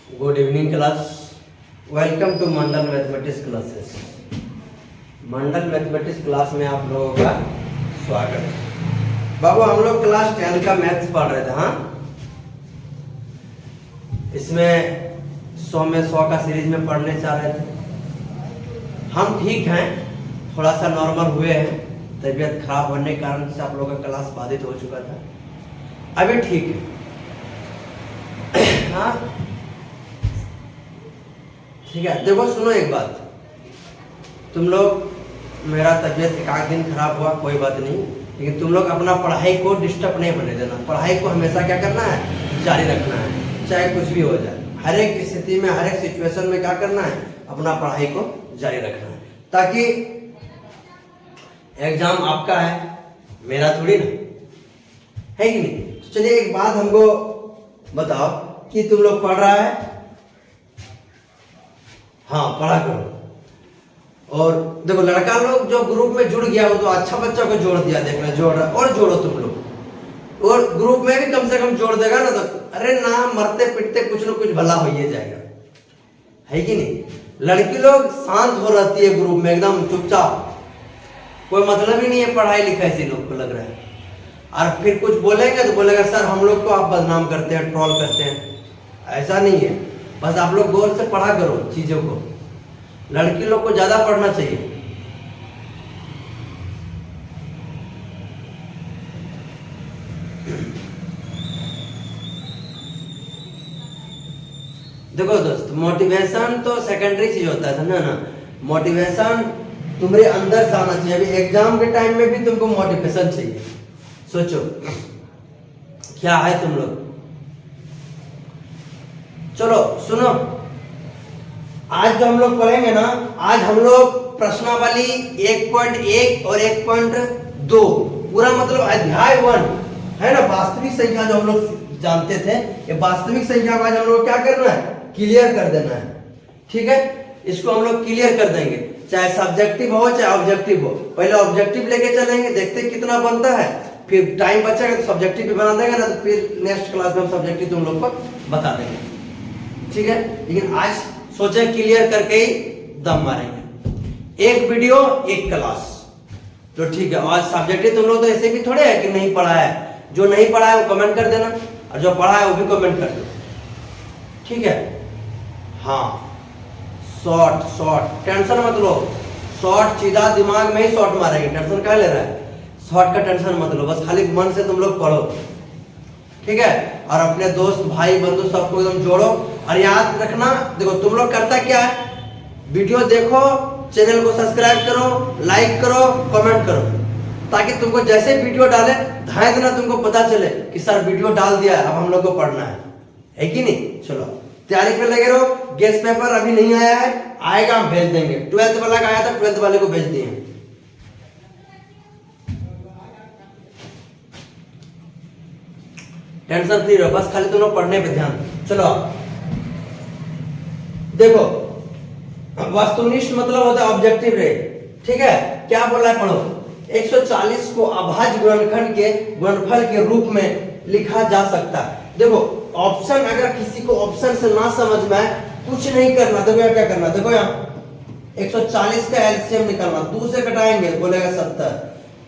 Good evening class. Welcome to Mandal mathematics classes. Mandal mathematics class में आप लोगों का स्वागत है। बाबू हम लोग क्लास 10 का मैथ्स पढ़ रहे थे। हाँ, इसमें 100 में 100 का सीरीज में पढ़ने चाह रहे थे। हम ठीक हैं, थोड़ा सा नॉर्मल हुए हैं। तबीयत खराब होने के कारण से आप लोगों का क्लास बाधित हो चुका था, अभी ठीक है। हाँ ठीक है। देखो सुनो एक बात, तुम लोग, मेरा तबीयत एक आध दिन खराब हुआ कोई बात नहीं, लेकिन तुम लोग अपना पढ़ाई को डिस्टर्ब नहीं होने देना। पढ़ाई को हमेशा क्या करना है, जारी रखना है, चाहे कुछ भी हो जाए। हर एक स्थिति में, हर एक सिचुएशन में क्या करना है, अपना पढ़ाई को जारी रखना है, ताकि एग्जाम आपका है, मेरा थोड़ी ना है कि नहीं। तो चलिए एक बात हमको बताओ कि तुम लोग पढ़ रहा है, हाँ पढ़ा करो। और देखो लड़का लोग जो ग्रुप में जुड़ गया, वो तो अच्छा बच्चा को जोड़ दिया, देख रहे जोड़ रहा, और जोड़ो तुम लोग। और ग्रुप में भी कम से कम जोड़ देगा ना, तो अरे ना मरते पिटते कुछ ना कुछ भला हो ही जाएगा, है कि नहीं। लड़की लोग शांत हो रहती है ग्रुप में, एकदम चुपचाप, कोई मतलब ही नहीं है पढ़ाई लिखाई से, लोग को लग रहा है। और फिर कुछ बोलेंगे तो बोलेगा सर हम लोग को आप बदनाम करते हैं, ट्रोल करते हैं। ऐसा नहीं है, बस आप लोग गौर से पढ़ा करो चीजों को। लड़की लोग को ज्यादा पढ़ना चाहिए। देखो दोस्त, मोटिवेशन तो सेकेंडरी चीज होता है, समझा ना। मोटिवेशन तुम्हारे अंदर से आना चाहिए। अभी एग्जाम के टाइम में भी तुमको मोटिवेशन चाहिए। सोचो क्या है तुम लोग। चलो सुनो, आज जो हम लोग पढ़ेंगे ना, आज हम लोग प्रश्नावली 1.1 और 1.2 पूरा मतलब अध्याय 1 है ना, वास्तविक संख्या जो हम लोग जानते थे, ये वास्तविक संख्या को आज हम लोग क्या करना है, क्लियर कर देना है। ठीक है, इसको हम लोग क्लियर कर देंगे, चाहे सब्जेक्टिव हो चाहे ऑब्जेक्टिव हो। पहले ऑब्जेक्टिव लेके चलेंगे, देखते कितना बनता है, फिर टाइम बचेगा तो सब्जेक्टिव भी बना देंगे ना, तो फिर नेक्स्ट क्लास में हम सब्जेक्टिव तुम लोग को बता देंगे। ठीक है, लेकिन आज सोचे क्लियर करके ही दम मारेंगे। एक वीडियो एक क्लास, तो ठीक है। आज सब्जेक्टिव तुम लोग तो ऐसे भी थोड़े है कि नहीं पढ़ा है, जो नहीं पढ़ा है वो कमेंट कर देना, और जो पढ़ा है वो भी कमेंट कर दो। ठीक है, हाँ शॉर्ट टेंशन मत लो, शॉर्ट सीधा दिमाग में ही शॉर्ट मारेंगे, टेंशन क्या ले रहा है, शॉर्ट का टेंशन मत लो, बस खाली मन से तुम लोग पढ़ो। ठीक है, और अपने दोस्त भाई बंधु सबको एकदम जोड़ो। और याद रखना, देखो तुम लोग करता क्या है, वीडियो देखो, चैनल को सब्सक्राइब करो, लाइक करो, कमेंट करो, ताकि तुमको जैसे वीडियो डाले धाए देना, तुमको पता चले कि सर वीडियो डाल दिया है, अब हम लोग को पढ़ना है कि नहीं। चलो तैयारी पे लगे रहो। गेस्ट पेपर अभी नहीं आया है, आएगा हम भेज देंगे। 12th वाला का आया था, 12th वाले को भेज दिए। टेंशन फ्री रहो, बस खाली तुम लोग पढ़ने पे ध्यान। चलो देखो, वस्तुनिष्ठ मतलब होता है ऑब्जेक्टिव रे। ठीक है, क्या बोल रहा है पढ़ो। 140 को अभाज्य गुणनखंड के गुणनफल के रूप में लिखा जा सकता है। देखो ऑप्शन, अगर किसी को ऑप्शन से ना समझ में आए, कुछ नहीं करना। देखो यहाँ क्या करना, देखो यहाँ 140 का एलसीएम निकालना, 2 से घटाएंगे तो बोलेगा 70,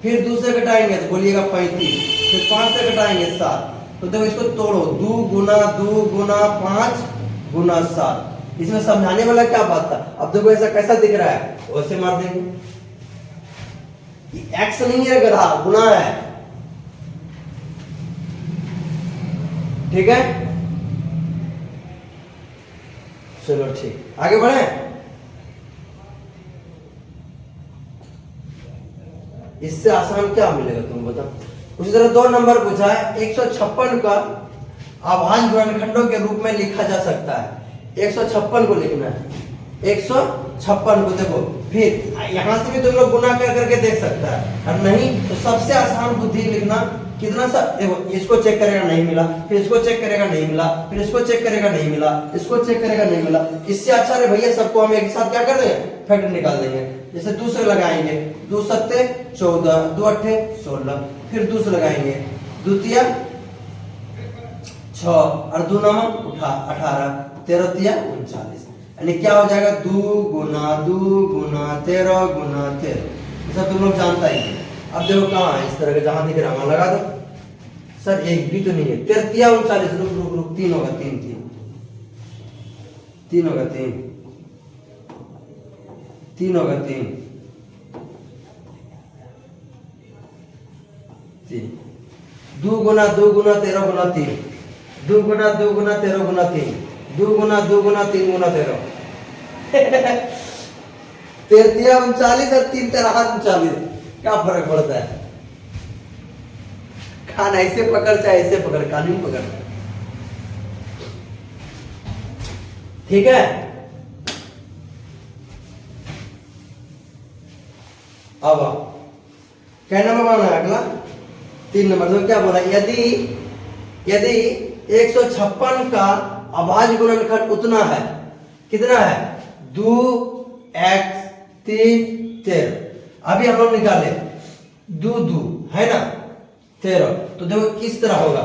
फिर 2 से घटाएंगे तो बोलिएगा 35, फिर 5 से घटाएंगे 7। तो देखो इसको तोड़ो, 2 गुना 5 गुना 7। इसमें समझाने वाला क्या बात था। अब देखो ऐसा कैसा दिख रहा है, वैसे मार देंगे। एक्स नहीं है गधा, गुना है। ठीक है, चलो ठीक, आगे बढ़े। इससे आसान क्या मिलेगा तुम बताओ। उसी तरह 2 नंबर पूछा है, 156 का अभाज्य गुणनखंडों के रूप में लिखा जा सकता है। 156 को लिखना है, 156 को। देखो फिर यहां से भी तुम लोग गुना कर करके देख सकता है, और नहीं तो सबसे आसान बुद्धि लिखना, कितना सा। देखो इसको चेक करेगा नहीं मिला, फिर इसको चेक करेगा नहीं मिला, फिर इसको चेक करेगा नहीं मिला, इसको चेक करेगा नहीं मिला। इससे अच्छा रे भैया सबको हम एक साथ क्या कर देंगे, फैक्टर निकाल देंगे। जैसे दूसरे लगाएंगे, 2 सत्ते 14, 2 अट्ठे 16, फिर दूसरे लगाएंगे, द्वितीय 6 और 2 9 18, 13 तिया 39, यानी क्या हो जाएगा 2 गुना 13 गुना 13, सब तुम लोग जानता ही है। अब देखो कहाँ है, इस तरह का जहां दिख रहा है वहां लगा दो। सर एक भी तो नहीं है, 13 तिया 39, रुक रुक रुक, 3 होगा, 3 होगा, 3 होगा, 3 2 गुना 13 गुना 3, 2 गुना 13 गुना 3, 2 गुना 3 गुना 13 13 39 और 3 13 39, क्या फर्क पड़ता है? कान ऐसे पकड़ चाहे ऐसे पकड़, कान नहीं पकड़ता। ठीक है, अब क्या नंबर बनाना है अगला? 3 नंबर। तो क्या बोला, यदि 156 का अभाज्य गुणनखंड उतना है, कितना है 2x 3 13। अभी हम लोग निकाले 2 2 है ना 13, तो देखो किस तरह होगा।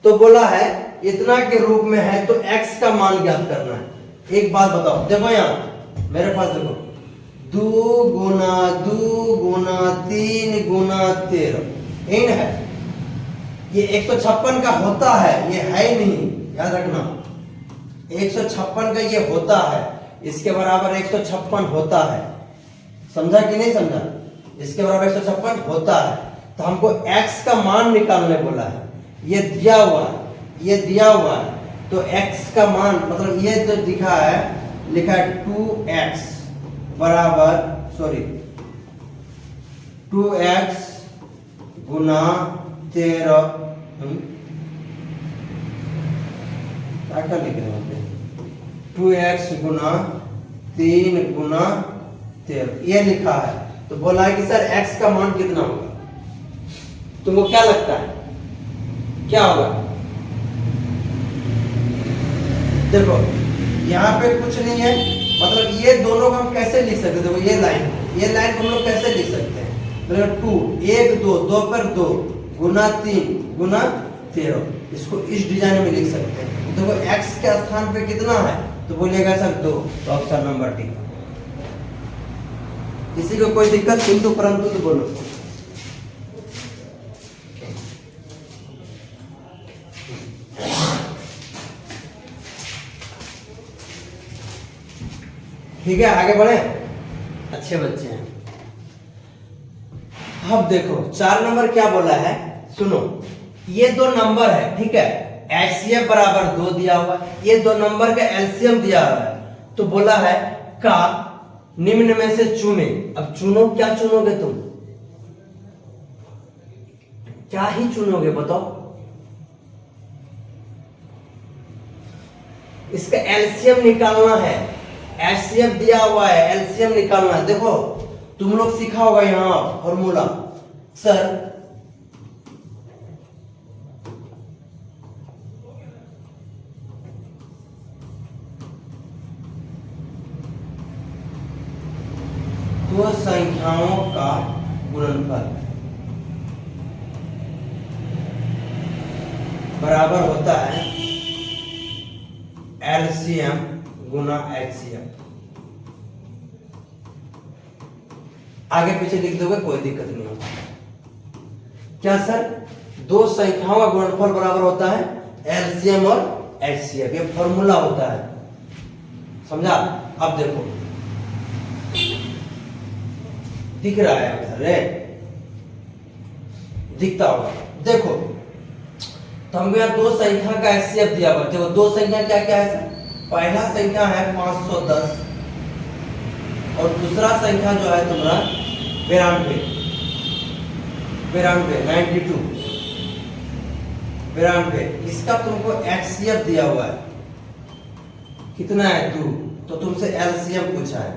तो बोला है इतना के रूप में है तो x का मान ज्ञात करना है। एक बात बताओ, देखो यहाँ मेरे पास देखो 2 गुना 3 गुना 13, यही ना है। ये 156 का होता है, ये है ही नहीं, याद रखना 156 का ये होता है, इसके बराबर 156 होता है, समझा कि नहीं समझा? इसके बराबर 156 होता है, तो हमको x का मान निकालने बोला है। ये दिया हुआ है, तो x का मान मतलब ये जो दिखा है, लिखा है 2x बराबर 2x गुना 13, क्या लिख रहे हैं 2x गुना 3 गुना 13, ये लिखा है। तो बोला है कि सर x का मान कितना होगा? तुमको क्या लगता है क्या होगा? देखो यहाँ पे कुछ नहीं है, मतलब ये दोनों को हम कैसे लिख सकते हैं? देखो ये लाइन हम लोग कैसे लिख सकते हैं? तो 2 1 2 2 पर 2 गुना 3 गुना 13, इसको इस डिजाइन में लिख सकते हैं। देखो x के स्थान पे कितना है, तो बोलिएगा सर 2, तो ऑप्शन नंबर डी। किसी को कोई दिक्कत किंतु परंतु तो बोलो। ठीक है, आगे बढ़े, अच्छे बच्चे हैं। अब देखो 4 नंबर क्या बोला है, सुनो। ये 2 नंबर है, ठीक है, HCF बराबर 2 दिया हुआ है, ये 2 नंबर का एलसीएम दिया हुआ है। तो बोला है का निम्न में से चुने। अब चुनो, क्या चुनोगे तुम? क्या ही चुनोगे बताओ? इसका एलसीएम निकालना है, HCF दिया हुआ है, एलसीएम निकालना है। देखो तुम लोग सीखा होगा यहाँ फॉर्मूला, सर दो संख्याओं का गुणनफल बराबर होता है एलसीएम गुना HCF। आगे पीछे लिख दोगे कोई दिक्कत नहीं होगा। क्या सर? 2 संख्याओं का गुणनफल बराबर होता है एलसीएम और HCF, ये फॉर्मूला होता है, समझा? अब देखो दिख रहा है उधर रे, दिखता होगा। देखो तो हमको यहाँ 2 संख्या का HCF दिया हुआ। देखो 2 संख्या क्या क्या है सर? पहला संख्या है 510 और दूसरा संख्या जो है तुम्हारा 92 92। इसका तुमको HCF दिया हुआ है, कितना है 2, तो तुमसे एलसीएम पूछा है,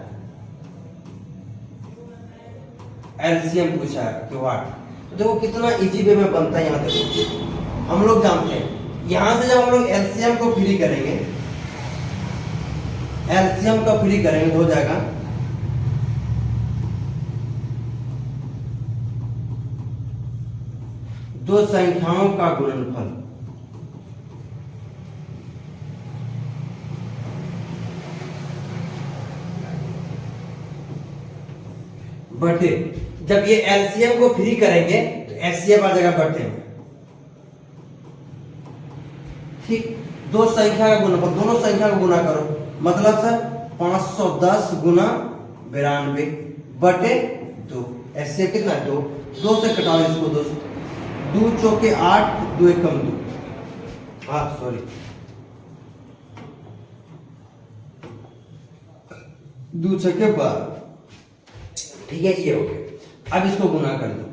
एलसीएम पूछा है कि वाट। तो देखो कितना इजी वे में बनता है। यहाँ तक हम लोग जानते हैं, यहां से जब हम लोग एलसीएम को फ्री करेंगे, एलसीएम का फ्री करेंगे तो हो जाएगा 2 संख्याओं का गुणनफल बटे, जब ये एलसीएम को फ्री करेंगे तो एचसीएफ आ जाएगा बटे में। ठीक, दो संख्या का गुणा, दोनों संख्या का गुना करो, मतलब सर 510 गुना 92 बटे 2। एचसीएफ कितना है 2, 2 से कटाओ इसको, 2 से, 2 चौके 8, 2 एकम 2, हाँ सॉरी 2 छक्के 12। ठीक है, ये हो गया। अब इसको गुना कर दो,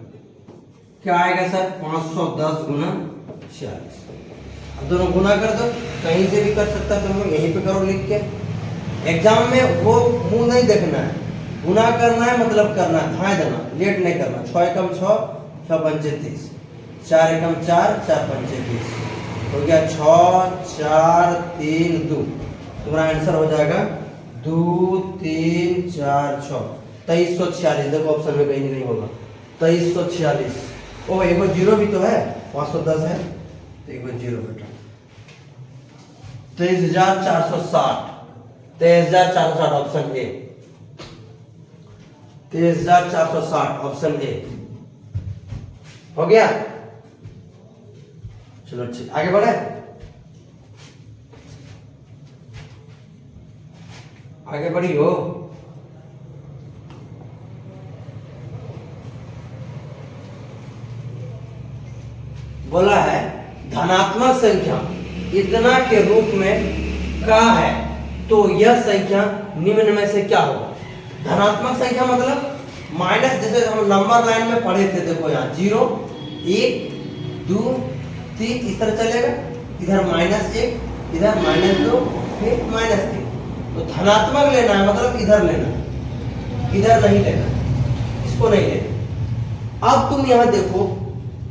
क्या आएगा सर 510 गुना 46। अब दोनों गुना कर दो, कहीं से भी कर सकता है, तुम लोग यहीं पे करो लिख के। एग्जाम में वो मुंह नहीं देखना है, गुना करना है मतलब करना है, ध्यान देना, लेट नहीं करना। 6 एकम 6, 6 पंचे 30, 4 एकम 4, 4 पंचे 30, हो गया 6 4 3 2। तुम्हारा आंसर हो जाएगा 2 3 4 6 2346। देखो ऑप्शन में कहीं नहीं होगा 2346। ओह एक बार जीरो भी तो है, 510 है तो एक बार जीरो बेटा। 23460, 23460 ऑप्शन ए, 23460 ऑप्शन ए हो गया। चलो ठीक, आगे बढ़े, आगे बढ़ी हो। बोला है धनात्मक संख्या इतना के रूप में का है तो यह संख्या निम्न में से क्या होगा। धनात्मक संख्या मतलब माइनस, जैसे हम नंबर लाइन में पढ़े थे, देखो यहाँ 0 1 2 3 इस तरह चलेगा, इधर -1, इधर -2, फिर -3। तो धनात्मक लेना है मतलब इधर लेना है, इधर नहीं लेना, इसको नहीं लेना। अब तुम यहाँ देखो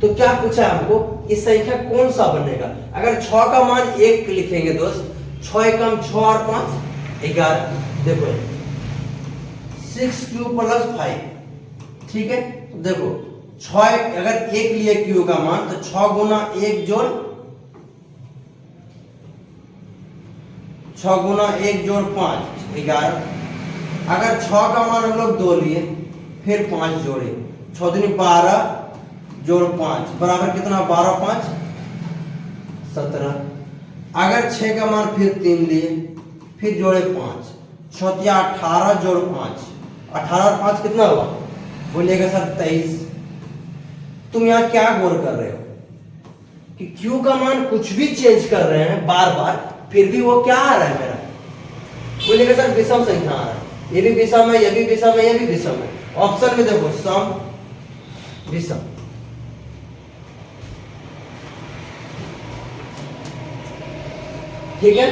तो क्या पूछा हमको, इस संख्या कौन सा बनेगा। अगर 6 का मान 1 लिखेंगे दोस्त, 6 एकम 6 और 5 11। देखो 6 क्यू प्लस 5, ठीक है। देखो 6 अगर 1 लिए क्यू का मान तो 6 गुना 1 जोड़ 6 गुना 1 जोड़ 5 11। अगर 6 का मान हम लोग 2 लिए, फिर 5 जोड़े, 6 दूनी 12 जोड़ 5 बराबर कितना, 12 5 17। अगर 6 का मान फिर 3 लिए, फिर जोड़े 5, 6 18 जोड़ 5, 18 और 5 कितना हुआ, बोलिएगा सर 23। तुम यहाँ क्या गौर कर रहे हो कि क्यू का मान कुछ भी चेंज कर रहे हैं बार बार, फिर भी वो क्या आ रहा है मेरा, बोलिएगा सर विषम संख्या आ रहा है। ये भी विषम है, ये भी विषम है, ये भी विषम है। ऑप्शन में देखो सम विषम। ठीक है,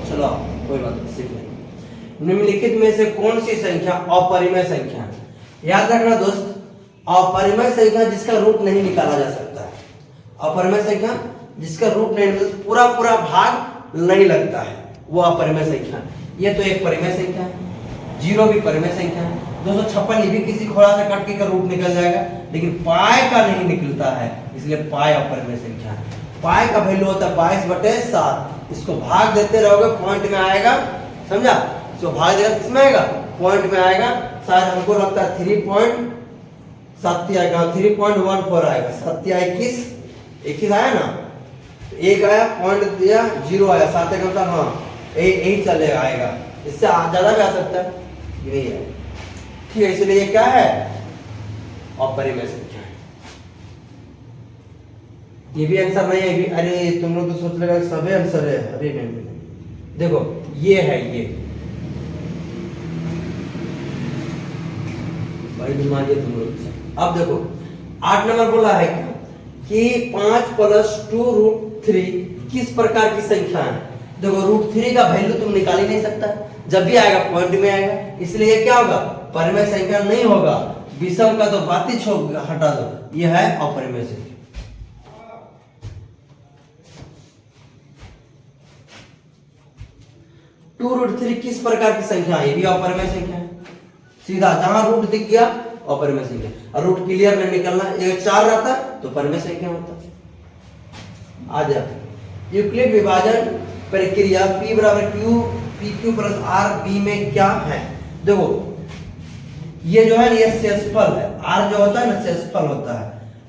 चलो कोई बात नहीं, सीख लेंगे। निम्नलिखित में से कौन सी संख्या अपरिमेय संख्या है। याद रखना दोस्त, अपरिमेय संख्या जिसका रूट नहीं निकाला जा सकता है, अपरिमेय संख्या जिसका रूट नहीं, पूरा पूरा भाग नहीं लगता है, वो अपरिमेय संख्या। ये तो एक परिमेय संख्या है, 0 भी परिमेय संख्या है। 256 ये भी किसी खोड़ा से कट के का रूट निकल जाएगा, लेकिन पाई का नहीं निकलता है, इसलिए पाई अपरिमेय संख्या है। पाई का वैल्यू होता है 22/7। इसको भाग देते रहोगे, पॉइंट में आएगा, समझा। इसको भाग देगा किसमें आएगा, पॉइंट में आएगा। शायद हमको लगता है 3.7 आएगा, 3.14 आएगा। 7 21 आया ना, एक आया पॉइंट दिया, 0 आया, 7 का मतलब हाँ यही चलेगा, आएगा। इससे ज्यादा भी आ सकता है, नहीं है। ठीक है, इसलिए ये क्या है, अपरिमेय संख्या है। ये भी आंसर नहीं है, ये भी, अरे तुम लोग तो सोच लेगा सभी आंसर है, अरे नहीं। देखो ये है, ये भाई दिमाग तुम लोग। अब देखो 8 नंबर बोला है क्या कि 5 + 2√3 किस प्रकार की संख्या है। देखो √3 का वैल्यू तुम निकाल ही नहीं सकता, जब भी आएगा पॉइंट में आएगा, इसलिए ये क्या होगा, परिमेय संख्या नहीं होगा। विषम का तो बात ही हटा दो, ये है अपरिमेय संख्या। टू √3 किस प्रकार की संख्या है, ये भी अपरिमेय संख्या है। सीधा जहां रूट दिख गया अपरिमेय संख्या, और रूट क्लियर नहीं निकलना, ये 4 रहता तो परिमेय संख्या होता। आ जा यूक्लिड विभाजन प्रक्रिया P = Q, PQ + R B में क्या है। देखो ये जो है ये शेषफल है, आर जो होता है ना शेषफल होता है।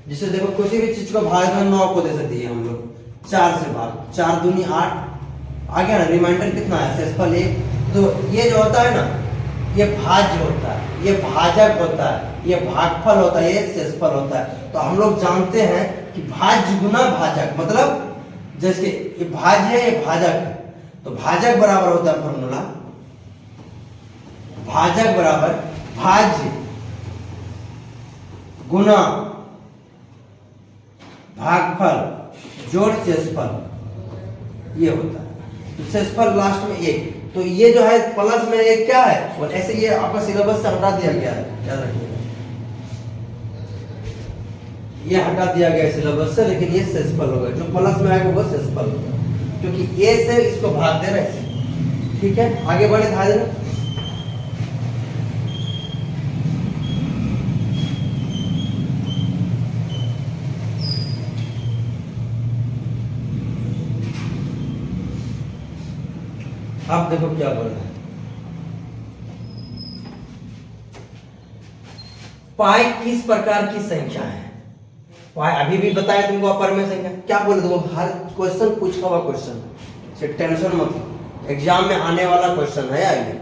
जिसे देखो किसी भी चीज को भाग में 9 को दे सकती है हम लोग, 4 से भाग, 4 दूनी 8 आ गया ना, रिमाइंडर कितना है शेषफल 1। तो ये जो होता है ना ये भाज्य होता है, ये भाजक होता है, ये भागफल होता है, ये शेषफल होता है। तो हम लोग जानते हैं कि भाज्य गुना भाजक, मतलब जैसे ये भाज्य है ये भाजक है, तो भाजक बराबर होता है फॉर्मूला, भाजक बराबर भाज्य गुना भागफल जोड़ शेषफल, ये होता है। तो शेषफल लास्ट में 1, तो ये जो है प्लस में एक क्या है, और ऐसे ये आपका सिलेबस से हटा दिया गया है, याद रखिएगा ये हटा दिया गया है सिलेबस से, लेकिन ये शेषफल होगा, जो प्लस में आएगा वो शेषफल होगा, क्योंकि ए से इसको भाग दे रहे हैं। ठीक है, आगे बढ़े ध्यान देना। अब देखो क्या बोल रहा है, पाई किस प्रकार की संख्या है। पाई अभी भी बताया तुमको अपर में संख्या, क्या बोले तुमको, हर क्वेश्चन पूछा हुआ क्वेश्चन से टेंशन मत, एग्जाम में आने वाला क्वेश्चन है। आइए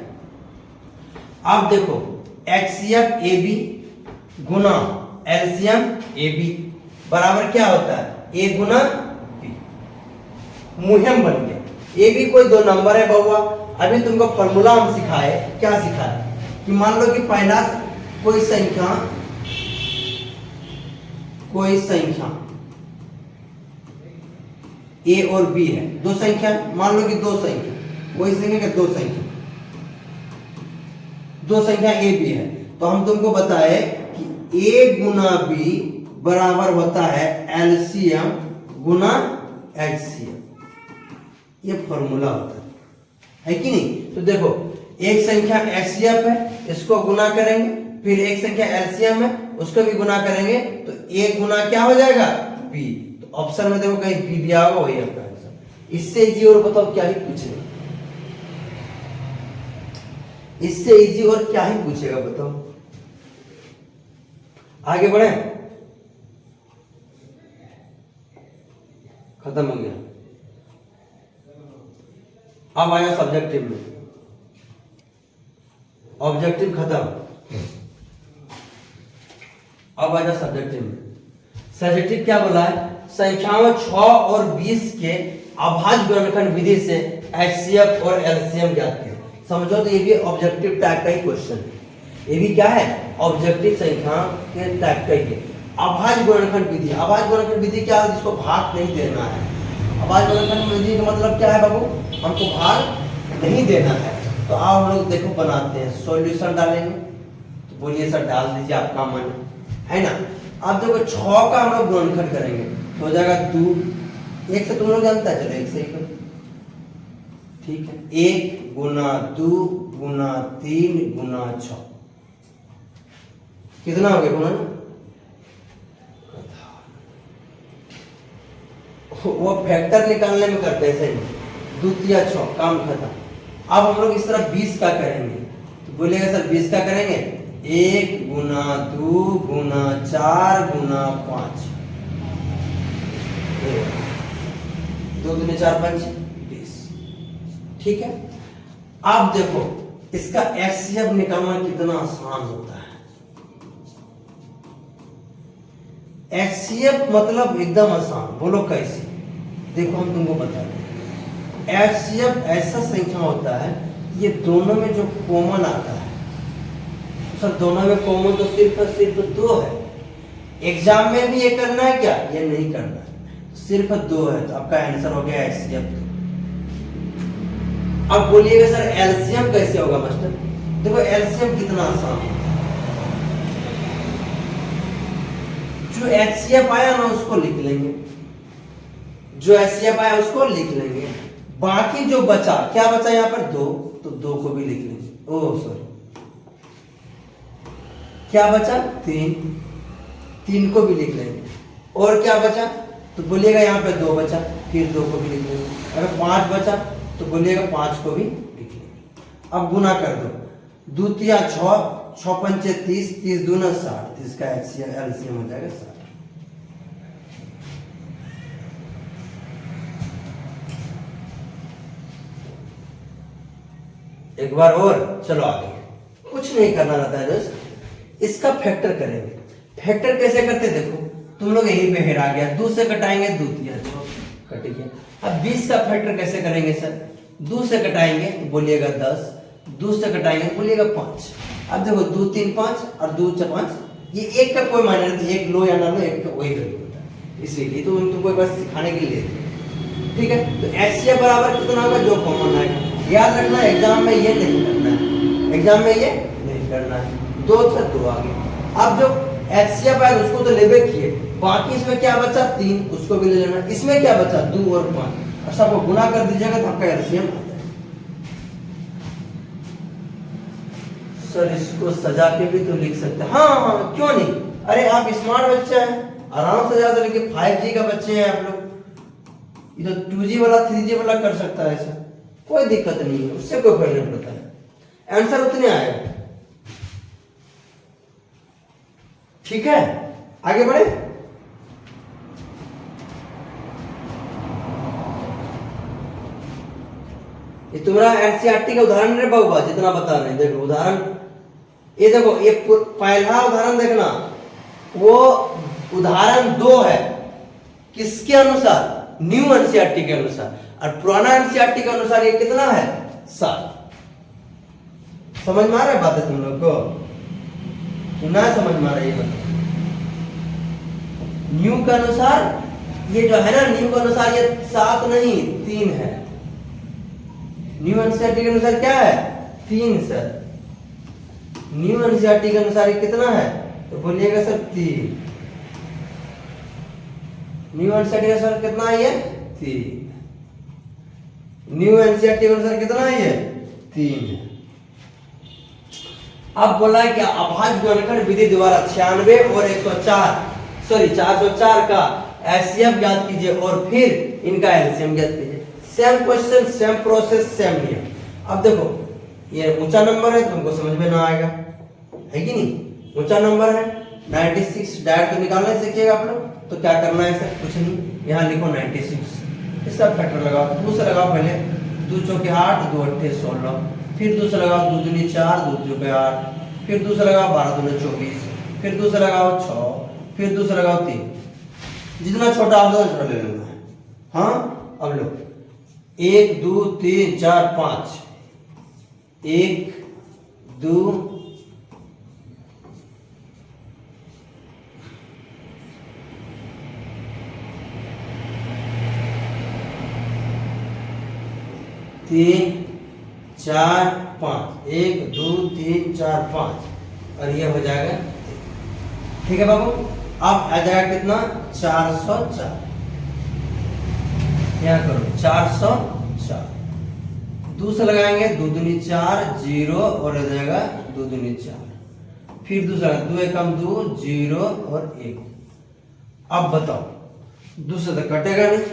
अब देखो, एक्सएफ ए बी गुना एलसीएम ए बी बराबर क्या होता है, ए गुना बी, मुहिम बन गया। ए भी कोई 2 नंबर है बउआ। अभी तुमको फॉर्मूला हम सिखाए, क्या सिखाए कि मान लो कि पहला कोई संख्या ए और बी है, 2 संख्या, मान लो कि 2 संख्या, कोई संख्या के 2 संख्या, 2 संख्या ए बी है, तो हम तुमको बताए कि ए गुना बी बराबर होता है एलसीएम गुना एचसीएम, ये फॉर्मूला होता है कि नहीं। तो देखो एक संख्या एचसीएफ है, इसको गुना करेंगे, फिर एक संख्या एलसीएम है, उसको भी गुना करेंगे, तो ए गुना क्या हो जाएगा बी। तो ऑप्शन में देखो कहीं बी दिया होगा, वही आपका आंसर। इससे इजी और बताओ क्या ही पूछेगा, इससे इजी और क्या ही पूछेगा बताओ। आगे बढ़े, खत्म हो गया। अब आया सब्जेक्टिव में, ऑब्जेक्टिव खत्म, अब आया सब्जेक्टिव में। सब्जेक्टिव क्या बोला है, संख्याओं 6 और 20 के अभाज्य गुणनखंड विधि से एचसीएफ और एलसीएम ज्ञात करें। समझो तो ये भी ऑब्जेक्टिव टाइप का ही क्वेश्चन है, ये भी क्या है ऑब्जेक्टिव संख्या के टाइप का ही है। अभाज्य गुणनखंड विधि, अभाज्य गुणनखंड विधि क्या है, जिसको भाग नहीं देना है। अभाज्य गुणनखंड विधि का मतलब क्या है बाबू, हमको भाग नहीं देना है। तो आप हम लोग देखो बनाते हैं, सॉल्यूशन डालेंगे, तो बोलिए सर डाल दीजिए, आपका मन है ना। आप देखो 6 का हम लोग गुणनखंड करेंगे तो हो जाएगा 2, 1 से तुम लोग जानता है, चलो 1 से ही करो, ठीक है। 1 गुना 2 गुना 3 गुना 6 कितना हो गया गुना, वो फैक्टर निकालने में करते हैं सही, 2 3 6 काम खत्म। अब हम लोग इस तरह 20 का करेंगे, तो बोलेगा सर 20 का करेंगे, 1 गुना 2 गुना 4 गुना 5, 2 दूनी 4 5 20, ठीक है। अब देखो इसका एचसीएफ निकालना कितना आसान होता है। एचसीएफ मतलब एकदम आसान, बोलो कैसे, देखो हम तुमको बता दें। एचसीएफ ऐसा संख्या होता है, ये दोनों में जो कॉमन आता है, सर दोनों में कॉमन तो सिर्फ 2 है। एग्जाम में भी ये करना है क्या, ये नहीं करना है, सिर्फ 2 है, तो आपका आंसर हो गया एचसीएफ। अब बोलिएगा सर एलसीएम कैसे होगा मास्टर, देखो एलसीएम कितना आसान है। जो एचसीएफ आया ना उसको लिख लेंगे, जो एचसीएफ आया उसको लिख लेंगे, बाकी जो बचा, क्या बचा यहाँ पर 2, तो 2 को भी लिख लेंगे। ओह सॉरी, क्या बचा 3 को भी लिख लेंगे। और क्या बचा, तो बोलिएगा यहाँ पे 2 बचा, फिर 2 को भी लिख लेंगे। अगर 5 बचा तो बोलिएगा 5 को भी लिख लेंगे। अब गुना कर दो, 2 3 6, 6 पंचे 30, 30 दूना 60, इसका एलसीएम हो जाएगा 60। एक बार और, चलो आगे। कुछ नहीं करना रहता है दोस्त, इसका फैक्टर करेंगे। फैक्टर कैसे करते देखो, तुम लोग यहीं पे हेरा गया, 2 से कटाएंगे 2 तिया कट गया। अब 20 का फैक्टर कैसे करेंगे सर, 2 से कटाएंगे तो बोलिएगा 10, 2 से कटाएंगे तो बोलिएगा 5। अब देखो 2 3 5 और 2 4 5, ये एक का कोई मायने नहीं, एक लो या ना लो, एक का वही वैल्यू होता है, इसीलिए तो तुमको बस सिखाने के लिए। ठीक है, तो HCF बराबर कितना होगा, जो कॉमन आएगा। याद रखना एग्जाम में ये नहीं करना है, एग्जाम में ये नहीं करना है। 2 था 2 आ गया। अब जो HCF है उसको तो लेबे किए, बाकी इसमें क्या बचा 3, उसको भी ले लेना। इसमें क्या बचा 2 और 5, और सबको गुना कर दीजिएगा तो आपका एलसीएम आ जाएगा। सर इसको सजा के भी तो लिख सकते हैं। हाँ क्यों नहीं, अरे आप स्मार्ट बच्चा है, आराम से सजा सकते। 5G का बच्चे हैं आप लोग, ये तो 2G वाला 3G वाला कर सकता है ऐसा, कोई दिक्कत नहीं है, उससे कोई फर्क नहीं पड़ता है, आंसर उतने आएगा। ठीक है, आगे बढ़े। ये तुम्हारा एनसीईआरटी का उदाहरण है बाबा, जितना बता रहे हैं देखो उदाहरण, ये देखो ये पहला उदाहरण देखना, वो उदाहरण 2 है किसके अनुसार, न्यू एनसीईआरटी के अनुसार, और पुराना एनसीईआरटी के अनुसार ये कितना है 7। समझ में आ रहा है बात है तुम लोग को, ना समझ में आ रही है? न्यू के अनुसार ये जो है ना, न्यू के अनुसार ये 7 नहीं 3 है। न्यू एनसीईआरटी के अनुसार क्या है 3 सर, न्यू एनसीईआरटी के अनुसार ये कितना है, तो बोलिएगा सर 3। न्यू एनसीईआरटी के अनुसार कितना है ये 3, न्यू एनसीईआरटी के अनुसार कितना है ये 3। अब बोला है कि अभाज्य गुणनखंड विधि द्वारा 96 और 404 का एचसीएफ ज्ञात कीजिए और फिर इनका एलसीएम ज्ञात कीजिए। Same question, same process, same नियम। अब देखो ये ऊंचा नंबर है, तुमको समझ में ना आएगा, है कि नहीं, ऊंचा नंबर है 96, डायरेक्ट तो निकालने सीखिएगा आप लोग। तो क्या करना है सर, कुछ नहीं, यहाँ लिखो 96, इसका फैक्टर लगाओ, 2 से लगाओ पहले, 2 चौके 8, 2 अट्ठे 16, फिर 2 से लगाओ 2 दूनी 4, 2 चौके 8, फिर 2 से लगाओ 12 दूनी 24, फिर 2 से लगाओ 6, फिर 2 से लगाओ 3, जितना छोटा होगा उतना छोटा ले लेना है। हाँ अब लो 1 2 3 4 5, 1 2 3 4 5, 1 2 3 4 5, और ये हो जाएगा। ठीक है बाबू, अब आ जाएगा कितना 404, यहाँ करो 404, 2 से लगाएंगे 2 दूनी 4, 0 और हो जाएगा 2 दूनी 4, फिर दूसरा 2 एकम 2, 0 और 1। अब बताओ 2 से तो कटेगा नहीं,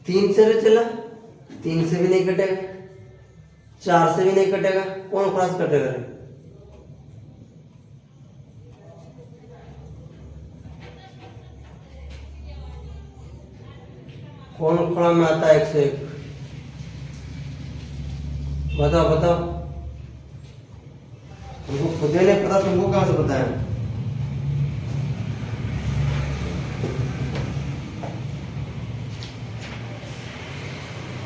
3 से भी चला, 3 से भी नहीं कटेगा, 4 से भी नहीं कटेगा, कौन क्रॉस कटेगा रे? कौन खड़ा में आता है 101? बताओ बताओ, तुमको खुद ही नहीं पता, तुमको कहां से पता है?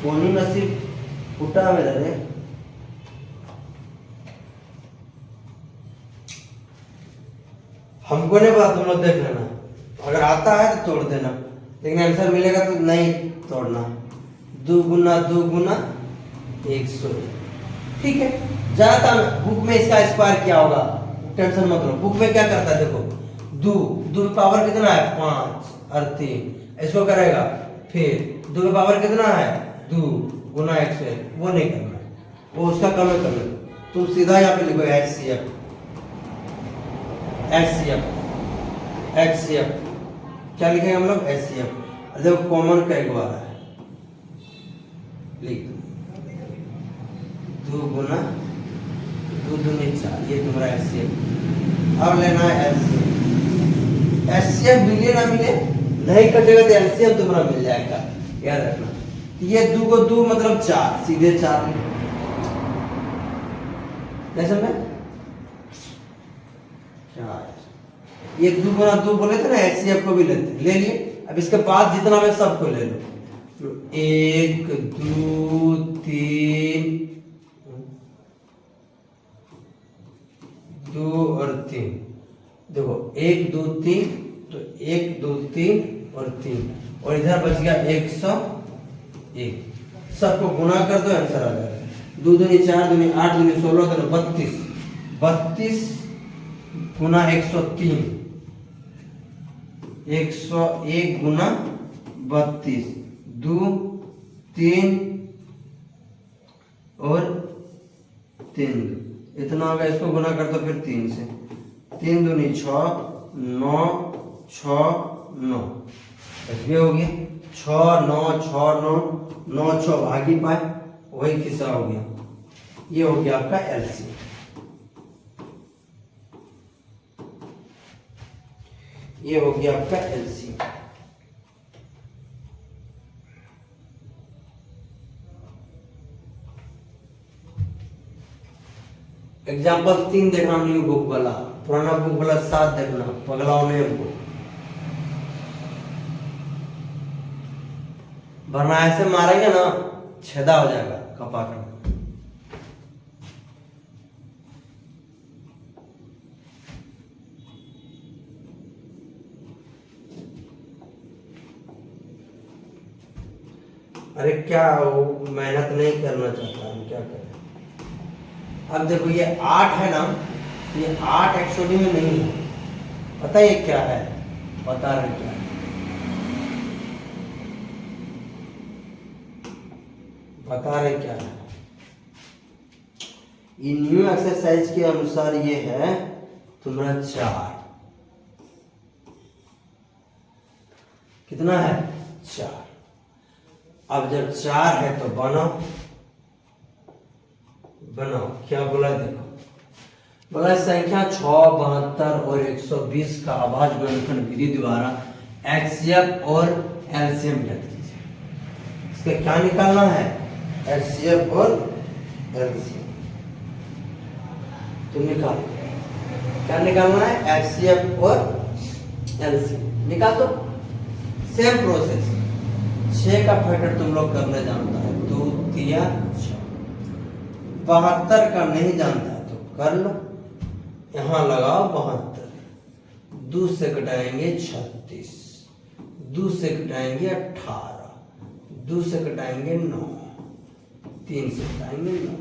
कौन नसीब फुटा में रहे, हमको नहीं पता, तुम लोग देख लेना, अगर आता है तो तोड़ देना, लेकिन आंसर मिलेगा तो नहीं तोड़ना। 2 गुना 100, ठीक है। ज्यादा बुक में इसका स्क्वायर क्या होगा, टेंशन मत लो, बुक में क्या करता है देखो, 2 पावर कितना है 5 और 3, इसको करेगा, फिर 2 पावर कितना है 2 गुना 101, वो नहीं करना, वो उसका कम करना। तुम सीधा यहाँ पे लिखो HCF, क्या लिखेंगे हम लोग HCF, देखो कॉमन का एक बार है, लिख 2 गुना 2 दूनी 4, ये तुम्हारा तुम्हारा एचसीएफ। अब लेना है एलसीएम। एचसीएफ मिले ना मिले नहीं कटेगा तो एलसीएम तुम्हारा मिल जाएगा, याद रखना। ये 2 को 2 मतलब 4, सीधे 4 नहीं समझे? ये 2 गुना 2 बोले थे ना, एचसीएफ को भी लेते, ले लिए। अब इसके बाद जितना है सबको ले लो, 1 2 3 2 और 3। देखो 1 2 3, तो 1 2 3 और 3, और इधर बच गया 101। सबको गुना कर दो, आंसर आ जाएगा। 2 दूनी 4 दूनी 8 दूनी 16 दूनी 32, 32 गुना 103, 101 गुना 32, 2 3 और 3, इतना होगा। इसको गुना कर दो फिर 3 से, 3 दूनी 6 9 6 9, ये हो गया 6 9 6 9 9 6 भागी पाए, वही किस्सा हो गया। ये हो गया आपका एलसीएम। ये हो गया आपका एलसीएम। एग्जाम्पल 3 देखना न्यू बुक वाला, पुराना बुक वाला 7 देखना, पगलाओ नहीं हमको। वरना ऐसे मारेंगे ना छेदा हो जाएगा कपाट में। अरे क्या वो मेहनत नहीं करना चाहता, हम क्या करें। अब देखो ये 8 है ना, ये 8 एक्चुअली में नहीं है, पता है ये क्या है, बता रहे क्या है। बता रहे क्या है, ये न्यू एक्सरसाइज के अनुसार ये है तुम्हारा 4। कितना है? 4। अब जब 4 है तो बनाओ, बनाओ क्या बोला देखो, बोला संख्या 6 72 और 120 का आभाज्य गुणनखंड विधि द्वारा एचसीएफ और एलसीएम ज्ञात कीजिए। इसका क्या निकालना है? एचसीएफ और एलसीएम। तो निकाल, क्या निकालना है? एचसीएफ और एलसीएम निकाल दो। सेम प्रोसेस, 6 का फैक्टर तुम लोग करने जानता है, 2 3 6। 72 का नहीं जानता है तो कर लो, यहां लगाओ 72, 2 से घटाएंगे 36, 2 से घटाएंगे 18, 2 से घटाएंगे 9, 3 से घटाएंगे 9।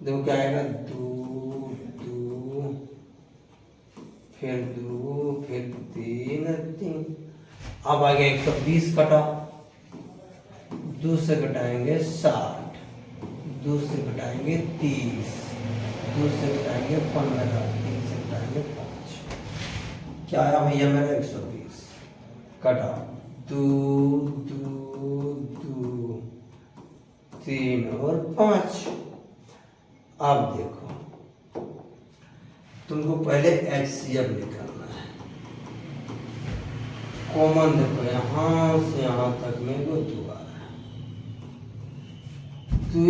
देखो क्या आएगा, 2 2 फिर 2 फिर 3 3। अब आ गया 120 कटा, 2 से घटाएंगे 60, 2 से घटाएंगे 30, 2 से घटाएंगे 15, 3 से घटाएंगे 5। क्या आया भैया मेरा? 120 कटा 2 2 2 3 और 5। अब देखो तुमको पहले एचसीएफ निकालना है। कॉमन देखो यहां से यहां तक में को 2 आ रहा है, तो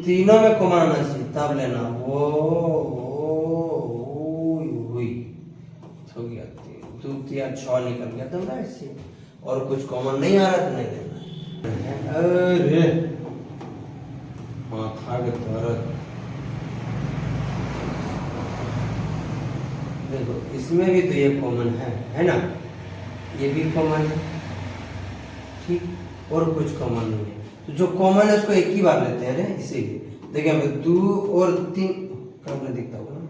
तीनों में कॉमन आना चाहिए तब लेना। वो हुई हो गया 2 3 6 निकल गया तुम्हारा एचसीएफ। और कुछ कॉमन नहीं आ रहा तो नहीं लेना। अरे माथा के दर्द। देखो इसमें भी तो ये कॉमन है ना, ये भी कॉमन है, ठीक, और कुछ कॉमन नहीं है। तो जो कॉमन है उसको एक ही बार लेते हैं, इसीलिए देखिए हमें 2 और 3 कब नहीं दिखता होगा ना।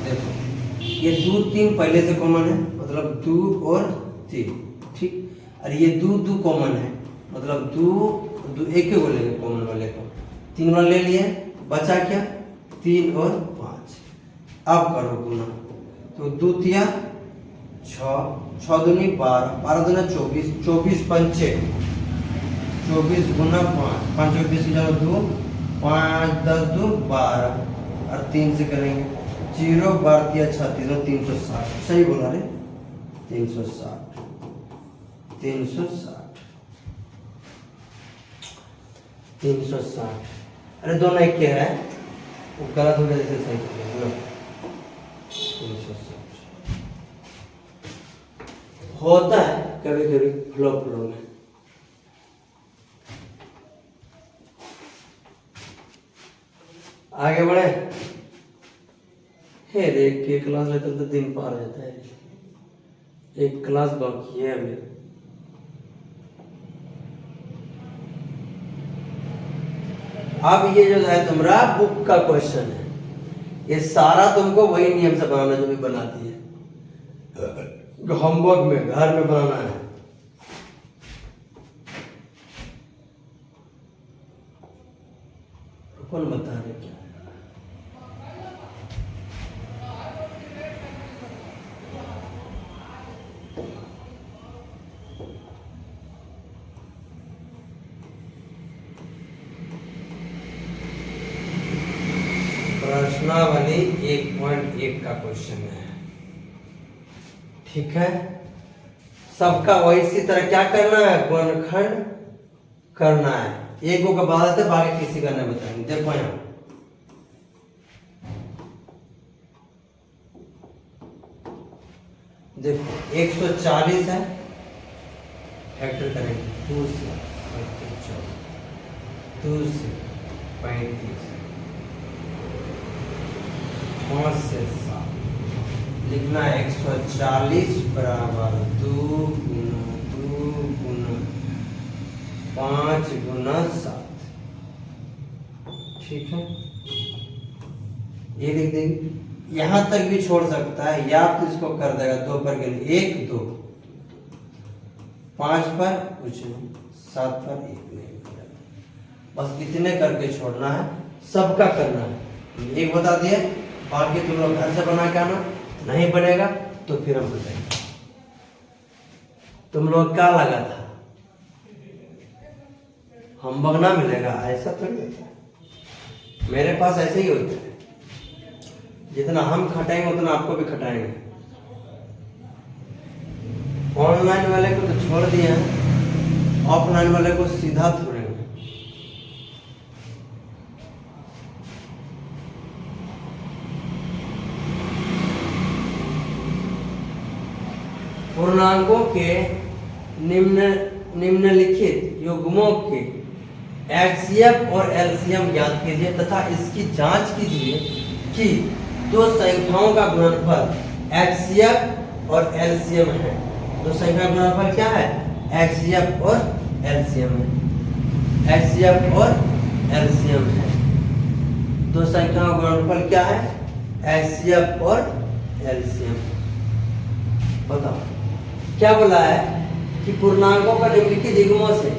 देखो ये 2 3 पहले से कॉमन है, मतलब 2 और 3, ठीक। और ये 2 2 कॉमन है, मतलब 2 एक ही बोलेंगे कॉमन वाले को। 3 वाला ले लिए, बचा क्या? 3 और 5। अब करो गुना, तो 2 3 6, 6 दूनी 12, 12 दूना 24, 24 पंचे 24 गुना 5, 5 और 20 की जगह 2 5 10 2 12 और 3 से करेंगे 0 12 या 36 और 360 सही बोला रे 360 अरे दोनों एक के है वो गलत हो गया जैसे सही हो गया 360 होता है कभी कभी फ्लो में। आगे बढ़े हे रे के क्लास लेते तो दिन पार जाता है एक क्लास बाकी है अभी। अब ये जो है तुम्हारा बुक का क्वेश्चन है ये सारा तुमको वही नियम से बनाना जो भी बनाती है होमवर्क में घर में बनाना है। कौन बता रहे क्या प्रश्नावली 1.1 का क्वेश्चन है ठीक है। सबका वही इसी तरह क्या करना है गुणनखंड करना है एक को का बात है बाकी किसी का नहीं बताएंगे। देखो यहाँ देखो 140 है फैक्टर करेंगे 2 से 2 से 35 5 से 7 लिखना है 140 बराबर 2 गुना 5 गुना 7 ठीक है। ये लिख देंगे यहां तक भी छोड़ सकता है या तो इसको कर देगा 2 पर गिने 1 2 5 पर कुछ नहीं 7 पर 1 नहीं बस इतने करके छोड़ना है सबका करना है। एक बता दिया बाकी तुम लोग घर से बना के आना नहीं बनेगा तो फिर हम बताएंगे। तुम लोग क्या लगा था हम बगना मिलेगा ऐसा तो नहीं होता है। मेरे पास ऐसे ही होता है जितना हम खटाएंगे उतना आपको भी खटाएंगे। ऑनलाइन वाले को तो छोड़ दिया ऑफलाइन वाले को सीधा छोड़ेंगे। पूर्णांकों के निम्नलिखित युग्मों के एचसीएफ और एलसीएम ज्ञात कीजिए तथा इसकी जांच कीजिए कि दो संख्याओं का गुणनफल एचसीएफ और एलसीएम है। दो संख्या का गुणनफल क्या है एचसीएफ और एलसीएम है एचसीएफ और एलसीएम है। दो संख्या का गुणनफल क्या है एचसीएफ और एलसीएम। बताओ क्या बोला है कि पूर्णांकों का निम्नलिखित युग्मों से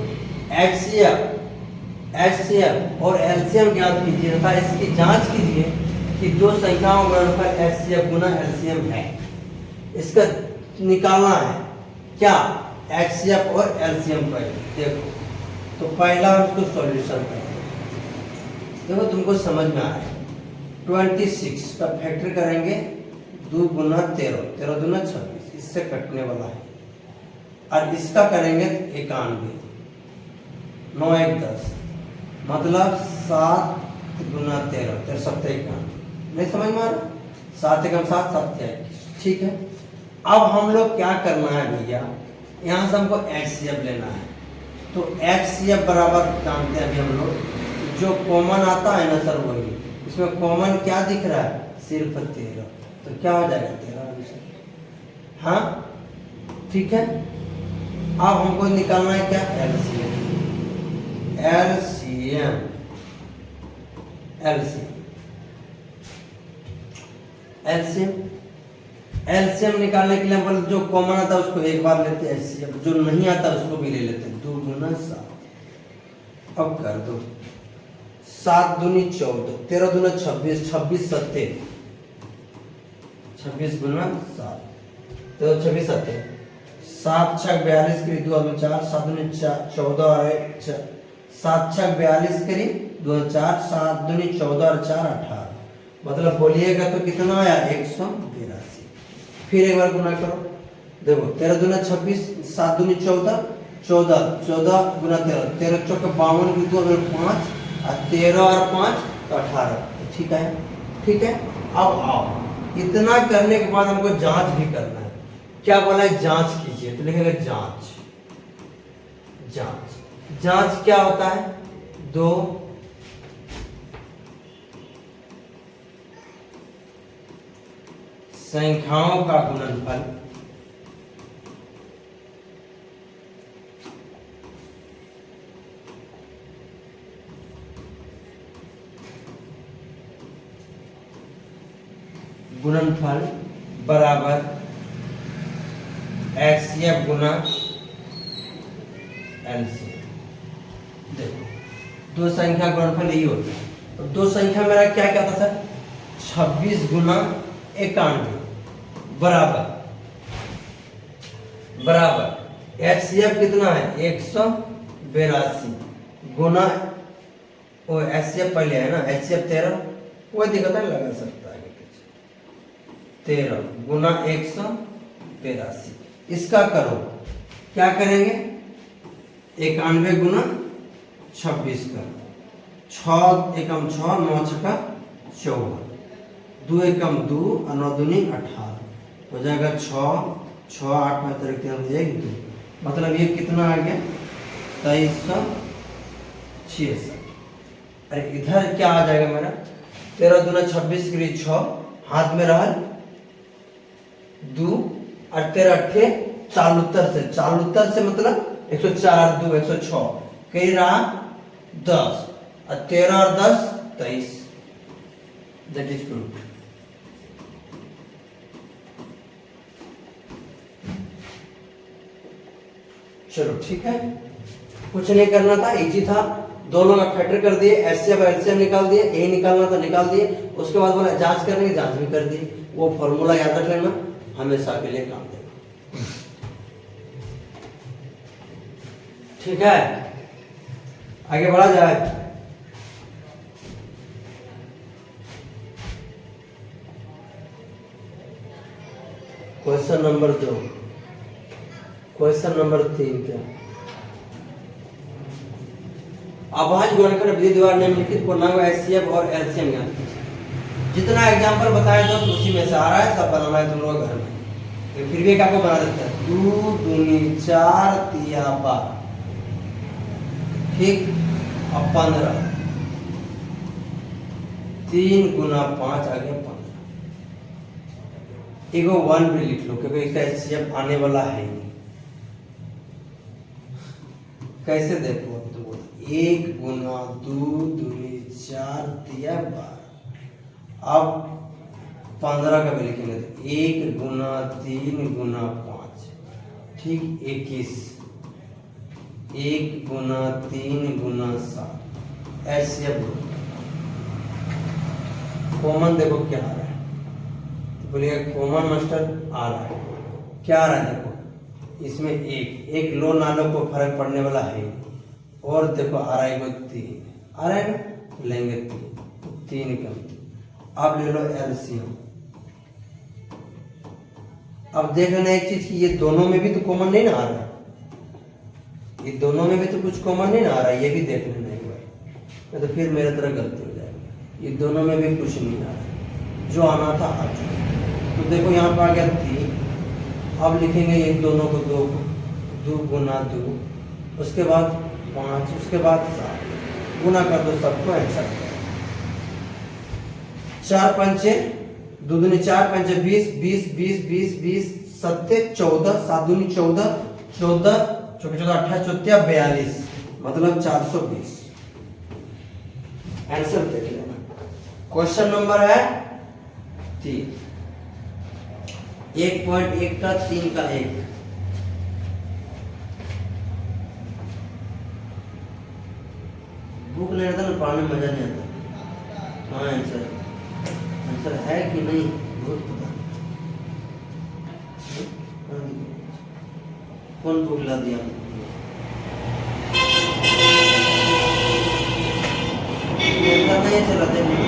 एचसीएफ और एलसीएम ज्ञात कीजिए तथा इसकी जांच कीजिए कि दो संख्याओं का गुणनफल एचसीएफ गुना एलसीएम है। इसका निकालना है क्या एचसीएफ और एलसीएम का। देखो तो पहला हम इसको सॉल्यूशन करते हैं। देखो तुमको समझ में आ रहा है 26 का फैक्टर करेंगे 2 गुना 13 13 दूना 26 इससे कटने वाला है और इसका करेंगे 91 9 1 10 मतलब 7 गुना 13 13 7 91 नहीं समझ में आ रहा 7 एकम 7 7 21 ठीक है। अब हम लोग क्या करना है भैया यहाँ से हमको एचसीएफ लेना है तो एचसीएफ बराबर जानते हैं अभी हम लोग जो कॉमन आता है ना सर वही इसमें कॉमन क्या दिख रहा है सिर्फ 13 तो क्या हो जाएगा 13 आंसर। हाँ ठीक है। अब हमको निकालना है क्या LCM LCM LCM LCM LCM निकालने के लिए हम जो कॉमन आता है उसको एक बार लेते हैं एलसीएम जो नहीं आता उसको भी ले लेते हैं 2 गुना 7 अब कर दो 7 दूनी 14 13 दूना 26 26 7 26 गुना 7 तो 26 7 7 6 42 करी 2 4 7 दूनी 14 7 6 42 करी 2 4 7 दूनी 14 और 4 18, मतलब बोलिएगा तो कितना आया 182। फिर एक बार गुना करो, देखो 13 दूना 26, 7 दूनी 14, 14 14 गुना 13, 13 चौके 52 की 2 5 और 13 और 5 तो 18। ठीक है, ठीक है। अब आओ, इतना करने के बाद हमको जांच भी करना है। क्या बोला है, जांच कीजिए, तो लिखेगा जांच। जांच, जांच क्या होता है, 2 संख्याओं का गुणनफल बराबर HCF गुना LCM। देखो दो संख्या गुणनफल यही होता है। तो दो संख्या मेरा क्या क्या था सर, 26 गुना 91 बराबर HCF कितना है 182 गुना, वो HCF पहले है ना, HCF 13, कोई दिक्कत नहीं, लगा सकता है 13 गुना 182। इसका करो, क्या करेंगे, 91 गुना 26 का 6 एकम 6 9 छका 14, 2 एकम 2 और 9 दूनी 18, हो जाएगा 6 6 8 5 तरीके हो जाएगी 2, मतलब ये कितना आ गया 2366। अरे इधर क्या आ जाएगा मेरा, 13 दूना 26 के लिए 6 हाथ में रहा 2 और 13 अट्ठे चालुत्तर से मतलब 104 2 106 कहीं रहा 10 और 13 और 10 23, दैट इज प्रूफ। चलो ठीक है, कुछ नहीं करना था, इजी था, दोनों का फैक्टर कर दिए, एचसीएफ और एलसीएम निकाल दिए, यही निकालना था निकाल दिए। उसके बाद बोला जांच करने की, जांच भी कर दी। वो फॉर्मूला याद रख लेना, हमेशा के लिए काम देगा। ठीक है, आगे बढ़ा जाए। क्वेश्चन नंबर 2, क्वेश्चन नंबर 3 क्या, अभाज्य गुणनखंड विधि द्वारा निम्नलिखित पूर्णांक एचसीएफ और एलसीएम ज्ञात कीजिए। जितना एग्जांपल बताए दोस्त उसी में से आ रहा है, सब बनाना है तुम लोग घर में, तो फिर भी आपको बना देते हैं। 2 दूनी 4 तिया 12, ठीक, अब 15, 3 गुना 5 आ गया 15। एगो 1 भी लिख लो क्योंकि इसका एचसीएफ आने वाला है नहीं। कैसे देखो, 1 गुना 2 दूनी 4 तिया 12, अब 15 का भी लिखेंगे तो 1 गुना 3 गुना 5, ठीक, 21, 1 गुना 3 गुना 7, ऐसे कॉमन देखो क्या आ रहा है, बोलिए कॉमन मास्टर आ रहा है, क्या आ रहा है देखो, इसमें एक लो ना लो को फर्क पड़ने वाला है, और देखो आ रहा है 3 आ रहा है ना, लेंगे 3 का। अब ले लो एलसीएम। अब देख लेना एक चीज कि ये दोनों में भी तो कॉमन नहीं ना आ रहा है, ये दोनों में भी तो कुछ कॉमन नहीं ना आ रहा है, ये भी देख लेना एक बार, तो फिर मेरे तरह गलती हो जाएगी। ये दोनों में भी कुछ नहीं आ रहा है, जो आना था आ चुका। तो देखो यहाँ पर आ गया 3, अब लिखेंगे ये दोनों को 2 गुना 2, उसके बाद 5, उसके बाद 7, गुना कर दो सबको, आंसर 4 पंचे 2 दूनी 4 पंचे 20 20 20 20 20 7 14 7 दूनी 14 14 चौके 14 28 चौथिया 42, मतलब 420। आंसर देख लेना। क्वेश्चन नंबर है 3, 1.1 का 3 का 1। भूख नहीं रहता ना, पढ़ने में मजा नहीं आता। हाँ आंसर, आंसर है कि नहीं बहुत पता। कौन भूख ला दिया? टेंशन नहीं चला देखिए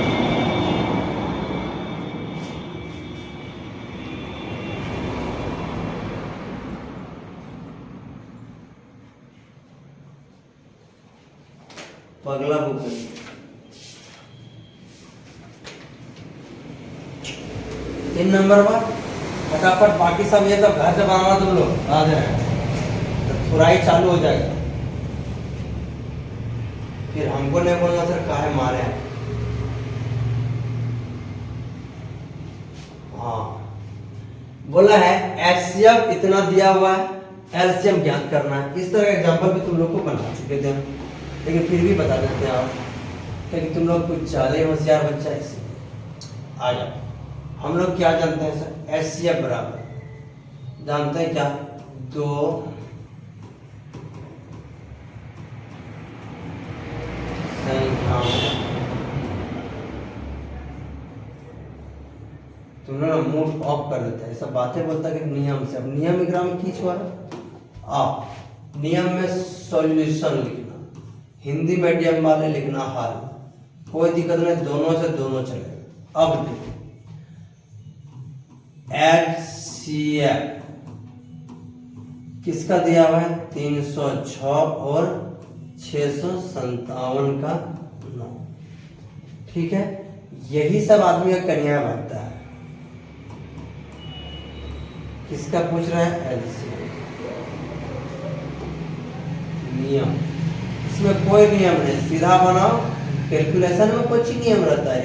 पगला बुक है 3 नंबर पर फटाफट बाकी सब ये सब घर से बनाना तुम लोग आ जाए तो थोड़ा चालू हो जाएगा फिर हमको नहीं बोलना सर काहे मारे हैं हाँ बोला है एचसीएफ इतना दिया हुआ है एलसीएम ज्ञात करना है इस तरह का एग्जांपल भी तुम लोग को बना चुके थे लेकिन फिर भी बता देते हैं आप क्योंकि तुम लोग कुछ ज़्यादा ही होशियार बच्चा है इसलिए आ जाओ हम लोग क्या जानते हैं सर एचसीएफ बराबर जानते हैं क्या 2 संख्याओं तुम लोग मूड ऑफ कर देते हैं सब बातें बोलता है कि नियम से अब नियम विग्रह में खींच हुआ आप नियम में सॉल्यूशन लिखना हिंदी मीडियम वाले लिखना हाल कोई दिक्कत नहीं दोनों से दोनों चले अब देखो एचसीएफ किसका दिया हुआ है 306 और 657 का 9 ठीक है यही सब आदमी का कन्या बनता है किसका पूछ रहा है एलसीएम नियम इसमें कोई नियम नहीं सीधा बनाओ कैलकुलेशन में कुछ ही नियम रहता है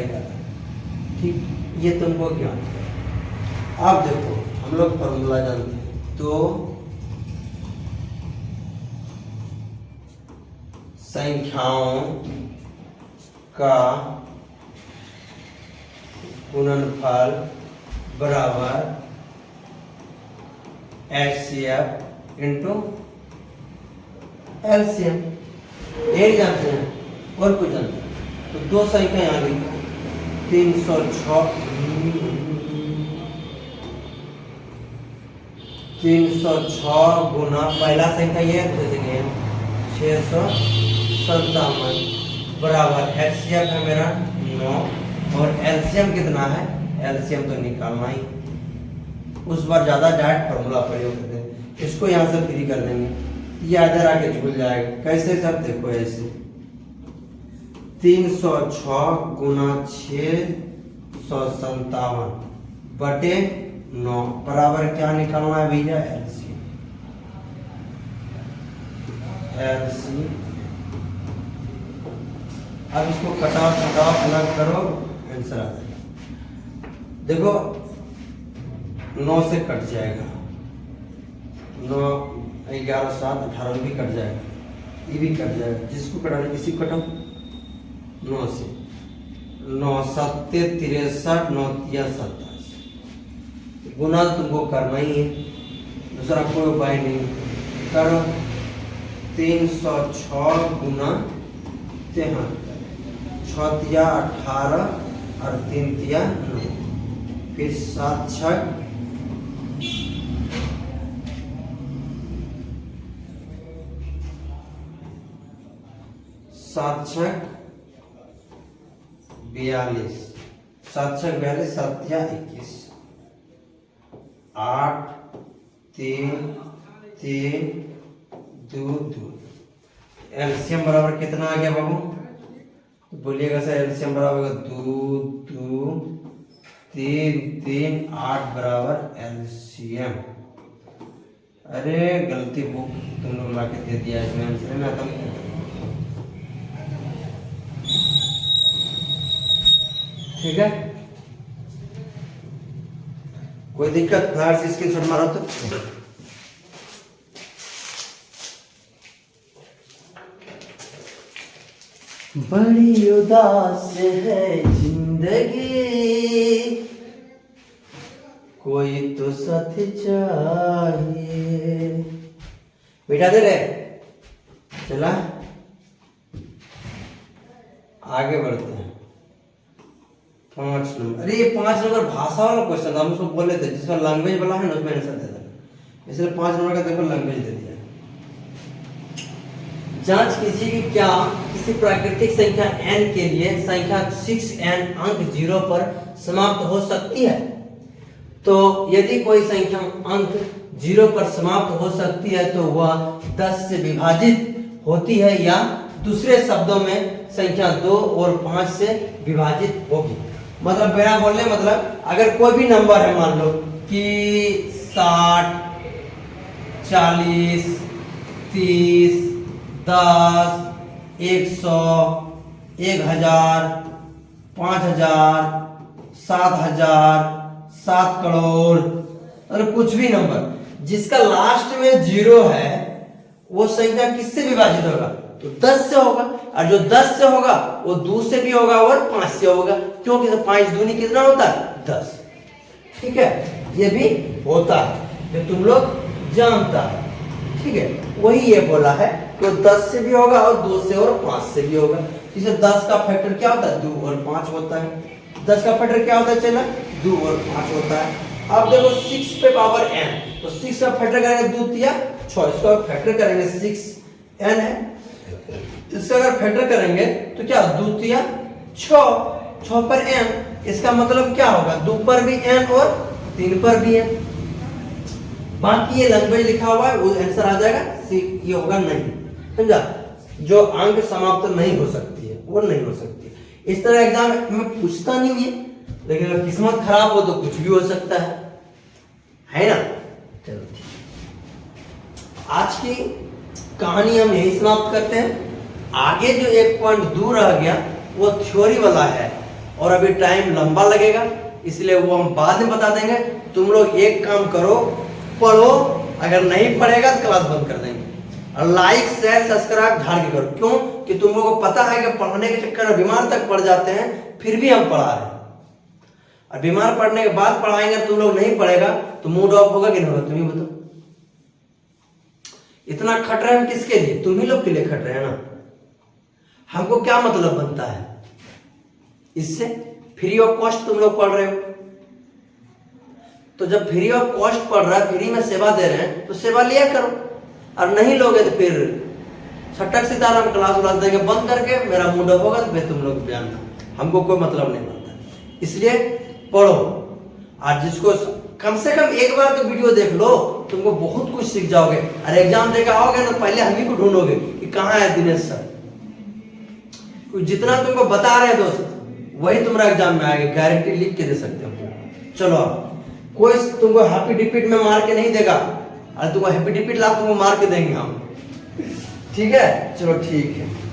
ठीक ये तुमको क्या आप देखो हम लोग फॉर्मूला जानते हैं तो संख्याओं का गुणनफल बराबर एचसीएफ इंटू एलसीएम एक जानते हैं और कुछ जानते हैं तो 2 संख्या यहाँ लिखो 306 गुना पहला संख्या ये है 657 बराबर एचसीएफ है मेरा 9 और एलसीएम कितना है एलसीएम तो निकालना ही उस बार ज्यादा डायरेक्ट फॉर्मूला प्रयोग करते हैं इसको यहाँ से फ्री कर देंगे ये इधर आके झूल जाएगा कैसे सर देखो ऐसे 306 गुना 657 बटे 9 बराबर क्या निकालना है भैया एलसी अब इसको कटाओ अलग करो आंसर आ जाएगा देखो 9 से कट जाएगा 9 11 7 18 भी कट जाएगा ये भी कट जाएगा जिसको कटाना इसी को कटाओ 9 से 9 7 63 9 27 गुना तुमको करना ही है दूसरा कोई उपाय नहीं करो 306 गुना 73 6 18 और 3 9 फिर 7 6 7 6 42 7 6 42 7 21 8 3 3 2 2 एलसीएम बराबर कितना आ गया बाबू तो बोलिएगा सर एलसीएम बराबर 2 2 3 3 8 बराबर एलसीएम अरे गलती बुक तुम लोग ला के दे दिया इसमें आंसर में तुम ठीक है कोई दिक्कत फ्लैश स्क्रीनशॉट मारो तो बड़ी उदास है जिंदगी कोई तो साथ चाहिए बेटा दे रे चला आगे बढ़ते हैं 5 नंबर अरे ये 5 नंबर भाषा वाला क्वेश्चन था हम उसको बोले थे जिसमें लैंग्वेज वाला है ना उसमें आंसर दे देना इसलिए 5 नंबर का देखो लैंग्वेज दे दिया जांच कीजिए कि क्या किसी प्राकृतिक संख्या n के लिए संख्या 6n अंक 0 पर समाप्त हो सकती है। तो यदि कोई संख्या अंक 0 पर समाप्त हो सकती है तो वह 10 से विभाजित होती है, या दूसरे शब्दों में संख्या 2 और 5 से विभाजित होगी। मतलब मेरा बोलने मतलब अगर कोई भी नंबर है, मान लो कि 60, 40, 30, 10, 100, 1000, 5000, 7000, 7 करोड़, और कुछ भी नंबर जिसका लास्ट में 0 है वो संख्या किससे विभाजित होगा? तो 10 से होगा। और जो 10 से होगा वो 2 से भी होगा और 5 से होगा, क्योंकि 5 दूनी कितना होता है? 10। ठीक है, ये भी होता है, ये तुम लोग जानता है। ठीक है, वही ये बोला है तो 10 से भी होगा और 2 से और 5 से भी होगा। इसे 10 का फैक्टर क्या होता है? 2 और 5 होता है। 10 का फैक्टर क्या होता है? चला 2 और 5 होता है। अब देखो 6 पे पावर n, तो 6 का फैक्टर करेंगे 2 तिया 6, इसका फैक्टर करेंगे 6n है, इसका अगर फैक्टर करेंगे तो क्या 2 तिया 6, 6 पर n, इसका मतलब क्या होगा? 2 पर भी n और 3 पर भी n। बाकी ये लैंग्वेज लिखा हुआ है वो आंसर आ जाएगा, ये होगा नहीं। समझा? जो अंक समाप्त नहीं हो सकती है वो नहीं हो सकती है। इस तरह एग्जाम में पूछता नहीं है, लेकिन अगर किस्मत खराब हो तो कुछ भी हो सकता है ना? चलो आज की कहानी हम यही समाप्त करते हैं। आगे जो एक पॉइंट दूर रह गया वो थ्योरी वाला है और अभी टाइम लंबा लगेगा, इसलिए वो हम बाद में बता देंगे। तुम लोग एक काम करो, पढ़ो, अगर नहीं पढ़ेगा तो क्लास बंद कर देंगे। और लाइक शेयर सब्सक्राइब ढाल के करो, क्यों कि तुम लोगों को पता है कि पढ़ने के चक्कर में बीमार तक पड़ जाते हैं, फिर भी हम पढ़ा रहे हैं। और बीमार पड़ने के बाद पढ़ाएंगे, तुम लोग नहीं पढ़ेगा तो मूड ऑफ होगा कि नहीं होगा? तुम ही बताओ। इतना खट रहे हैं हम किसके लिए? तुम ही लोग के लिए खट रहे हैं ना। हमको क्या मतलब बनता है इससे? फ्री ऑफ कॉस्ट तुम लोग पढ़ रहे हो, तो जब फ्री ऑफ कॉस्ट पढ़ रहा है, फ्री में सेवा दे रहे हैं तो सेवा लिया करो। और नहीं लोगे तो फिर छटक सितारा हम क्लास देंगे बंद करके, मेरा मूड ऑफ होगा तो फिर तुम लोग बयान, हमको कोई मतलब नहीं बनता। इसलिए पढ़ो, और जिसको कम से कम एक बार तो वीडियो देख लो, तुमको बहुत कुछ सीख जाओगे। और एग्जाम देकर आओगे ना, पहले हम ही को ढूंढोगे कि कहाँ है दिनेश सर। जितना तुमको बता रहे हैं दोस्त, वही तुम्हारा एग्जाम में आएगा, गारंटी लिख के दे सकते हो। चलो, कोई तुमको हैप्पी डिपीट में मार के नहीं देगा, और तुमको हैप्पी डिपीट ला तुमको मार के देंगे हम। ठीक है, चलो ठीक है।